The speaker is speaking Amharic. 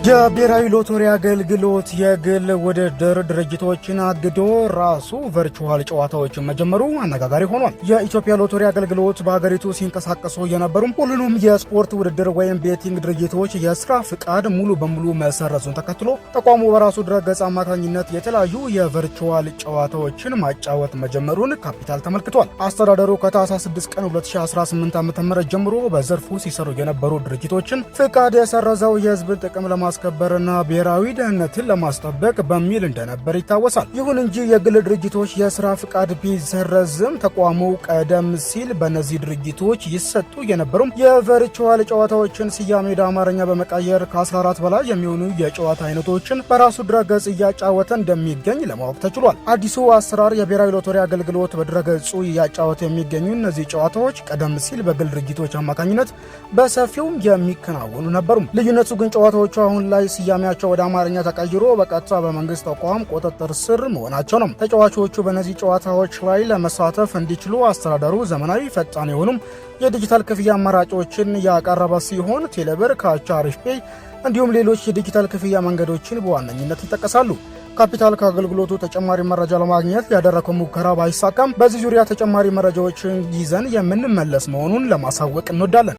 የብሔራዊ ሎተሪ አገልግሎት የግል ውድድር ድርጅቶችን አግዶ ራሱ ቨርቹዋል ጨዋታዎችን መጀመሩ አነጋጋሪ ሆኗል። የኢትዮጵያ ሎተሪ አገልግሎት በሀገሪቱ ሲንቀሳቀሱ የነበሩ ሁሉንም የስፖርት ውድድር ወይም ቤቲንግ ድርጅቶች የስራ ፍቃድ ሙሉ በሙሉ መሰረዙን ተከትሎ ተቋሙ በራሱ ድረገጽ አማካኝነት የተለያዩ የቨርቹዋል ጨዋታዎችን ማጫወት መጀመሩን ካፒታል ተመልክቷል። አስተዳደሩ ከታህሳስ 6 ቀን 2018 ዓ.ም ጀምሮ በዘርፉ ሲሰሩ የነበሩ ድርጅቶችን ፍቃድ የሰረዘው የህዝብ ጥቅም ለማስከበርና ብሔራዊ ደህንነትን ለማስጠበቅ በሚል እንደነበር ይታወሳል። ይሁን እንጂ የግል ድርጅቶች የስራ ፍቃድ ቢሰረዝም ተቋሙ ቀደም ሲል በእነዚህ ድርጅቶች ይሰጡ የነበሩ የቨርቹዋል ጨዋታዎችን ስያሜ ወደ አማርኛ በመቀየር ከ14 በላይ የሚሆኑ የጨዋታ አይነቶችን በራሱ ድረገጽ እያጫወተ እንደሚገኝ ለማወቅ ተችሏል። አዲሱ አሰራር የብሔራዊ ሎተሪ አገልግሎት በድረገጹ እያጫወተ የሚገኙ እነዚህ ጨዋታዎች ቀደም ሲል በግል ድርጅቶች አማካኝነት በሰፊው የሚከናወኑ ነበሩ። ልዩነቱ ግን ጨዋታዎቹ አሁን ላይ ስያሜያቸው ወደ አማርኛ ተቀይሮ በቀጥታ በመንግስት ተቋም ቁጥጥር ስር መሆናቸው ነው። ተጫዋቾቹ በእነዚህ ጨዋታዎች ላይ ለመሳተፍ እንዲችሉ አስተዳደሩ ዘመናዊ፣ ፈጣን የሆኑም የዲጂታል ክፍያ አማራጮችን ያቀረበ ሲሆን ቴሌብር፣ ካቻ፣ አሪፍ ፔይ እንዲሁም ሌሎች የዲጂታል ክፍያ መንገዶችን በዋነኝነት ይጠቀሳሉ። ካፒታል ከአገልግሎቱ ተጨማሪ መረጃ ለማግኘት ያደረገው ሙከራ ባይሳካም በዚህ ዙሪያ ተጨማሪ መረጃዎችን ይዘን የምንመለስ መሆኑን ለማሳወቅ እንወዳለን።